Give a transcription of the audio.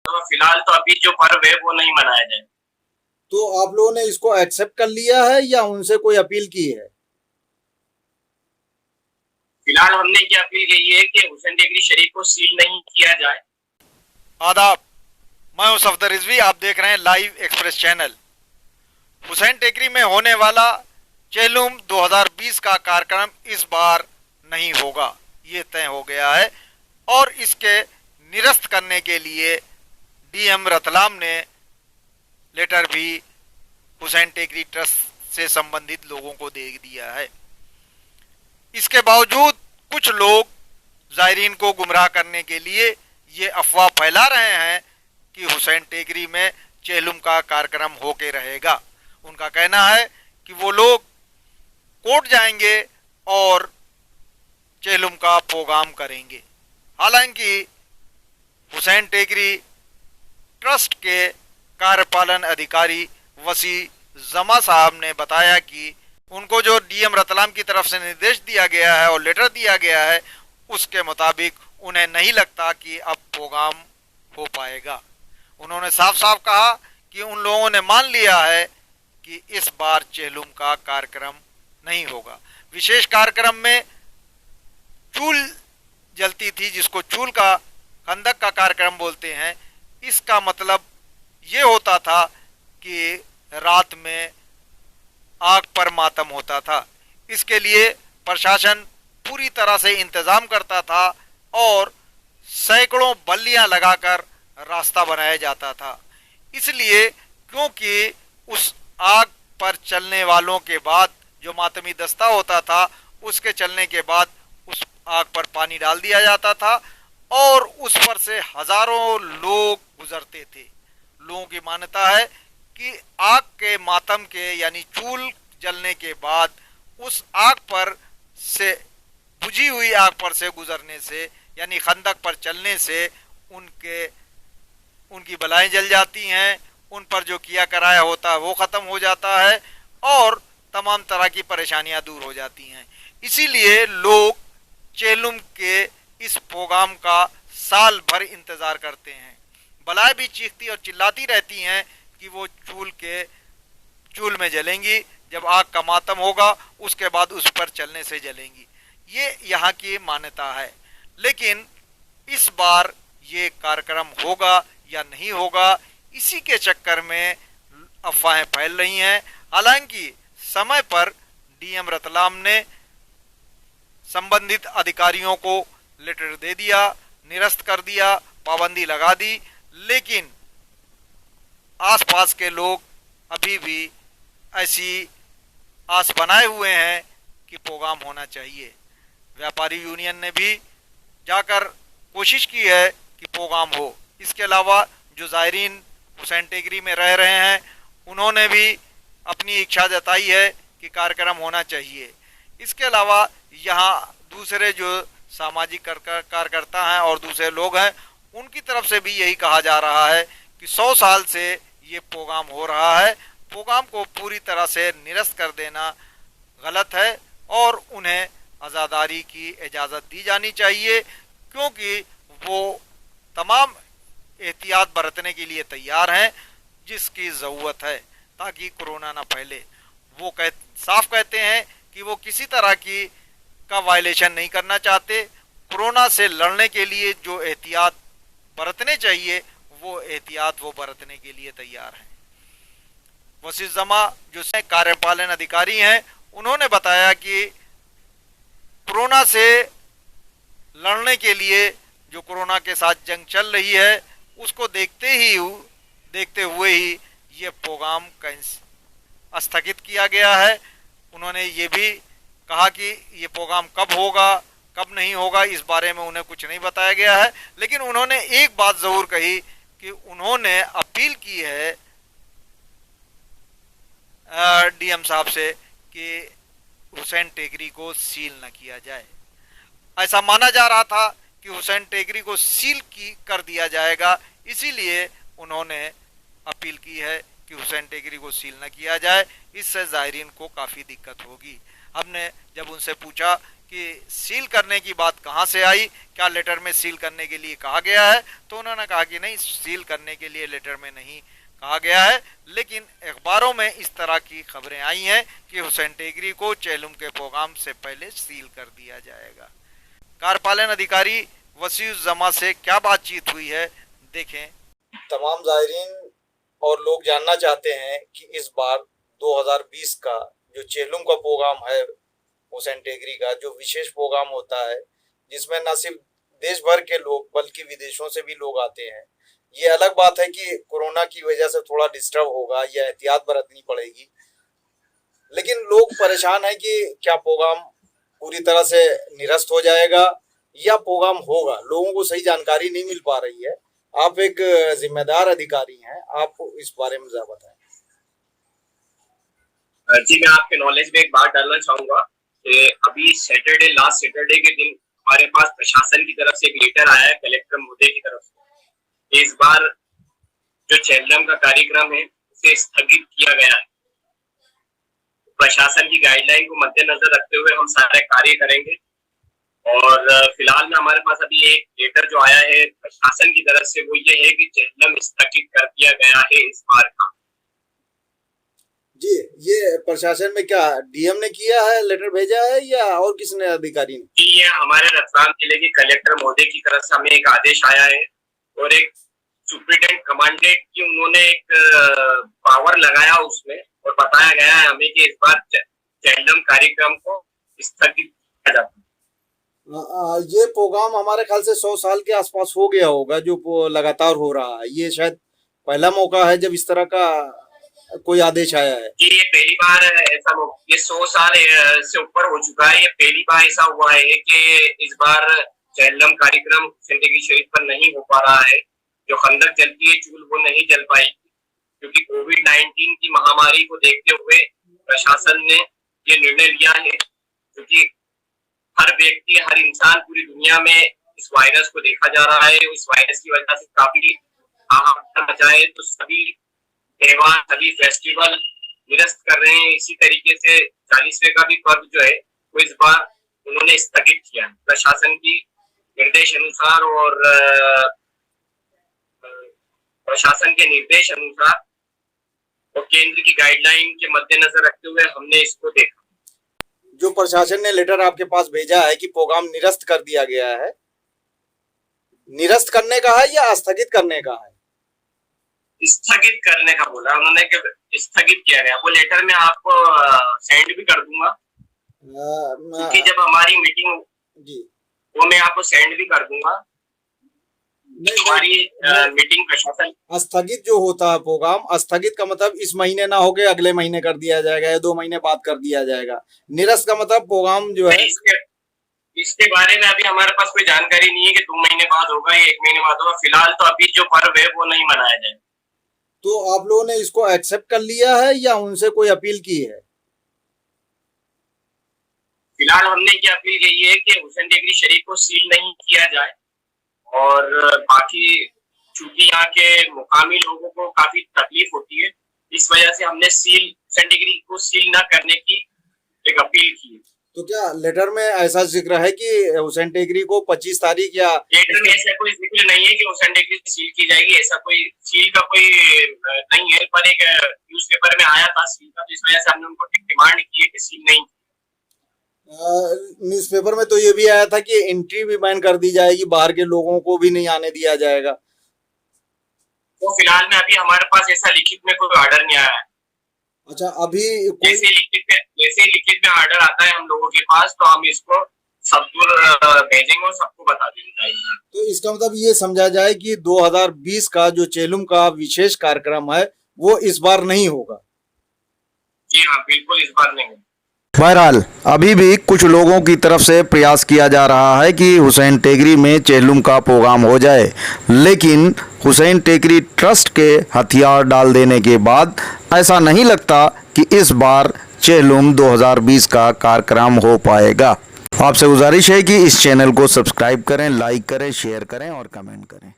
तो फिलहाल तो अभी जो पर्व है वो नहीं मनाया जाए। तो आप लोगों ने इसको एक्सेप्ट कर लिया है या उनसे कोई अपील की है? फिलहाल हमने ये अपील की है कि हुसैन टेकरी शरीफ को सील नहीं किया जाए। आदाब, मैं हूं सफदर रिजवी। आप देख रहे हैं लाइव एक्सप्रेस चैनल। हुसैन टेकरी में होने वाला चेलुम 2020 का कार्यक्रम इस बार नहीं होगा, ये तय हो गया है। और इसके निरस्त करने के लिए डीएम रतलाम ने लेटर भी हुसैन टेकरी ट्रस्ट से संबंधित लोगों को दे दिया है। इसके बावजूद कुछ लोग जायरीन को गुमराह करने के लिए ये अफवाह फैला रहे हैं कि हुसैन टेकरी में चेलुम का कार्यक्रम होके रहेगा। उनका कहना है कि वो लोग कोर्ट जाएंगे और चेलुम का प्रोग्राम करेंगे। हालांकि हुसैन टेकरी ट्रस्ट के कार्यपालन अधिकारी वसी जमा साहब ने बताया कि उनको जो डीएम रतलाम की तरफ से निर्देश दिया गया है और लेटर दिया गया है, उसके मुताबिक उन्हें नहीं लगता कि अब प्रोग्राम हो पाएगा। उन्होंने साफ साफ कहा कि उन लोगों ने मान लिया है कि इस बार चेलुम का कार्यक्रम नहीं होगा। विशेष कार्यक्रम में चूल जलती थी, जिसको चूल का खंदक का कार्यक्रम बोलते हैं। इसका मतलब ये होता था कि रात में आग पर मातम होता था। इसके लिए प्रशासन पूरी तरह से इंतजाम करता था और सैकड़ों बल्लियां लगाकर रास्ता बनाया जाता था। इसलिए क्योंकि उस आग पर चलने वालों के बाद जो मातमी दस्ता होता था, उसके चलने के बाद उस आग पर पानी डाल दिया जाता था और उस पर से हजारों लोग गुजरते थे। लोगों की मान्यता है कि आग के मातम के यानी चूल जलने के बाद उस आग पर से बुझी हुई आग पर से गुजरने से यानी खंदक पर चलने से उनकी बलाएं जल जाती हैं, उन पर जो किया कराया होता है वो खत्म हो जाता है और तमाम तरह की परेशानियां दूर हो जाती हैं। इसीलिए लोग चेलुम के इस प्रोग्राम का साल भर इंतजार करते हैं। बलाएं भी चीखती और चिल्लाती रहती हैं कि वो चूल में जलेंगी। जब आग का मातम होगा उसके बाद उस पर चलने से जलेंगी। ये यहाँ की मान्यता है। लेकिन इस बार ये कार्यक्रम होगा या नहीं होगा, इसी के चक्कर में अफवाहें फैल रही हैं। हालांकि समय पर डीएम रतलाम ने संबंधित अधिकारियों को लेटर दे दिया, निरस्त कर दिया, पाबंदी लगा दी। लेकिन आसपास के लोग अभी भी ऐसी आस बनाए हुए हैं कि प्रोग्राम होना चाहिए। व्यापारी यूनियन ने भी जाकर कोशिश की है कि प्रोग्राम हो। इसके अलावा जो जायरीन हुसैन टेकरी में रह रहे हैं, उन्होंने भी अपनी इच्छा जताई है कि कार्यक्रम होना चाहिए। इसके अलावा यहाँ दूसरे जो सामाजिक कार्यकर्ता हैं और दूसरे लोग हैं, उनकी तरफ से भी यही कहा जा रहा है कि 100 साल से ये प्रोग्राम हो रहा है। प्रोग्राम को पूरी तरह से निरस्त कर देना गलत है और उन्हें आज़ादारी की इजाज़त दी जानी चाहिए, क्योंकि वो तमाम एहतियात बरतने के लिए तैयार हैं जिसकी ज़रूरत है ताकि कोरोना ना फैले। वो साफ कहते हैं कि वो किसी तरह का वायलेशन नहीं करना चाहते। कोरोना से लड़ने के लिए जो एहतियात बरतने चाहिए वो एहतियात वो बरतने के लिए तैयार हैं। वसीम जमा जो कार्यपालन अधिकारी हैं, उन्होंने बताया कि कोरोना से लड़ने के लिए जो कोरोना के साथ जंग चल रही है, उसको देखते हुए ही ये प्रोग्राम स्थगित किया गया है। उन्होंने ये भी कहा कि ये प्रोग्राम कब होगा कब नहीं होगा इस बारे में उन्हें कुछ नहीं बताया गया है। लेकिन उन्होंने एक बात जरूर कही कि उन्होंने अपील की है डीएम साहब से कि हुसैन टेकरी को सील न किया जाए। ऐसा माना जा रहा था कि हुसैन टेकरी को सील कर दिया जाएगा, इसीलिए उन्होंने अपील की है कि हुसैन टेकरी को सील न किया जाए। इससे ज़ायरीन को काफ़ी दिक्कत होगी। हमने जब उनसे पूछा कि सील करने की बात कहाँ से आई, क्या लेटर में सील करने के लिए कहा गया है? तो उन्होंने कहा कि नहीं, सील करने के लिए लेटर में नहीं कहा गया है, लेकिन अखबारों में इस तरह की खबरें आई हैं कि हुसैन टेकरी को चेहलुम के प्रोग्राम से पहले सील कर दिया जाएगा। कार्यपालन अधिकारी वसीउज़्ज़मा से क्या बातचीत हुई है, देखें। तमाम ज़ायरीन और लोग जानना चाहते हैं कि इस बार 2020 का जो चेहलुम का प्रोग्राम है हुसैन टेकरी का, जो विशेष प्रोग्राम होता है जिसमें न सिर्फ देश भर के लोग बल्कि विदेशों से भी लोग आते हैं। ये अलग बात है कि कोरोना की वजह से थोड़ा डिस्टर्ब होगा या एहतियात बरतनी पड़ेगी, लेकिन लोग परेशान हैं कि क्या प्रोग्राम पूरी तरह से निरस्त हो जाएगा या प्रोग्राम होगा। लोगों को सही जानकारी नहीं मिल पा रही है। आप एक जिम्मेदार अधिकारी हैं, आप इस बारे में जरा बताएं। जी, मैं आपके नॉलेज में एक बात डालना चाहूंगा कि अभी लास्ट सैटरडे के दिन हमारे पास प्रशासन की तरफ से एक लेटर आया है कलेक्टर महोदय की तरफ से। इस बार जो चेहलम का कार्यक्रम है उसे स्थगित किया गया है। प्रशासन की गाइडलाइन को मद्देनजर रखते हुए हम सारे कार्य करेंगे और फिलहाल में हमारे पास अभी एक लेटर जो आया है प्रशासन की तरफ से, वो ये है कि चेहलम स्थगित कर दिया गया है इस बार का। जी, ये प्रशासन में क्या डीएम ने किया है, लेटर भेजा है या और किसने अधिकारी ने? जी, ये हमारे रतलाम जिले के कलेक्टर महोदय की तरफ से हमें एक आदेश आया है और एक सुप्रिटेंडेंट कमांडेंट की उन्होंने एक पावर लगाया उसमें, और बताया गया है हमें कि इस बार चेहलम कार्यक्रम को स्थगित किया जाता है। ये प्रोग्राम हमारे ख्याल से 100 साल के आसपास हो गया होगा जो लगातार हो रहा है। ये शायद पहला मौका है जब इस तरह का कोई आदेश आया है। जी, ये पहली बार ऐसा, ये 100 साल से ऊपर हो चुका है, ये पहली बार ऐसा हुआ है कि इस बार चेहलम कार्यक्रम हुसैन टेकरी शरीफ पर नहीं हो पा रहा है। जो खंदक जलती है चूल वो नहीं जल पाएगी, क्योंकि कोविड-19 की महामारी को देखते हुए प्रशासन ने ये निर्णय लिया है, क्योंकि हर व्यक्ति, हर इंसान पूरी दुनिया में इस वायरस को देखा जा रहा है। इस वायरस की वजह से काफी हाहाकार मचा है, तो सभी त्योहार, सभी फेस्टिवल निरस्त कर रहे हैं। इसी तरीके से 40वें का भी पर्व जो है वो इस बार उन्होंने स्थगित किया है प्रशासन की निर्देश अनुसार, और प्रशासन के निर्देश अनुसार और केंद्र की गाइडलाइन के मद्देनजर रखते हुए हमने इसको देखा। जो प्रशासन ने लेटर आपके पास भेजा है कि प्रोग्राम निरस्त कर दिया गया है, निरस्त करने का है या स्थगित करने का है? स्थगित करने का बोला उन्होंने कि स्थगित किया गया। वो लेटर में आपको सेंड भी कर दूंगा, क्योंकि जब हमारी मीटिंग जी, वो मैं आपको सेंड भी कर दूंगा। हमारी मीटिंग प्रशासन स्थगित जो होता है प्रोग्राम, स्थगित का मतलब इस महीने ना होके अगले महीने कर दिया जाएगा या 2 महीने बाद कर दिया जाएगा। निरस्त का मतलब प्रोग्राम जो है, इसके बारे में अभी हमारे पास कोई जानकारी नहीं है कि 2 महीने बाद होगा या 1 महीने बाद होगा। फिलहाल तो अभी जो पर्व है वो नहीं मनाया जाए। तो आप लोगों ने इसको एक्सेप्ट कर लिया है या उनसे कोई अपील की है? फिलहाल हमने ये अपील की है कि हुसैन टेकरी शरीफ को सील नहीं किया जाए, और बाकी चूंकि यहाँ के मुकामी लोगों को काफी तकलीफ होती है, इस वजह से हमने हुसैन टेकरी को सील न करने की एक अपील की है। तो क्या लेटर में ऐसा जिक्र है कि हुसैन टेकरी को 25 तारीख या? लेटर में ऐसा कोई जिक्र नहीं है कि हुसैन टेकरी सील की जाएगी, ऐसा कोई सील का कोई नहीं है। पर एक न्यूज़पेपर में आया था सील का, तो इस वजह से हमने उनको डिमांड की है कि सील नहीं। न्यूज़पेपर में तो ये भी आया था कि एंट्री भी बैन कर दी जाएगी, बाहर के लोगों को भी नहीं आने दिया जाएगा। तो फिलहाल में अभी हमारे पास ऐसा लिखित में कोई ऑर्डर नहीं आया है। अच्छा, अभी जैसे लिखित में ऑर्डर आता है हम लोगों के पास, तो हम इसको सबको भेजेंगे और सबको बता देंगे। तो इसका मतलब ये समझा जाए कि 2020 का जो चेहलुम का विशेष कार्यक्रम है वो इस बार नहीं होगा? जी हाँ, बिल्कुल इस बार नहीं। बहरहाल अभी भी कुछ लोगों की तरफ से प्रयास किया जा रहा है कि हुसैन टेकरी में चेहलुम का प्रोग्राम हो जाए, लेकिन हुसैन टेकरी ट्रस्ट के हथियार डाल देने के बाद ऐसा नहीं लगता कि इस बार चेहलुम 2020 का कार्यक्रम हो पाएगा। आपसे गुजारिश है कि इस चैनल को सब्सक्राइब करें, लाइक करें, शेयर करें और कमेंट करें।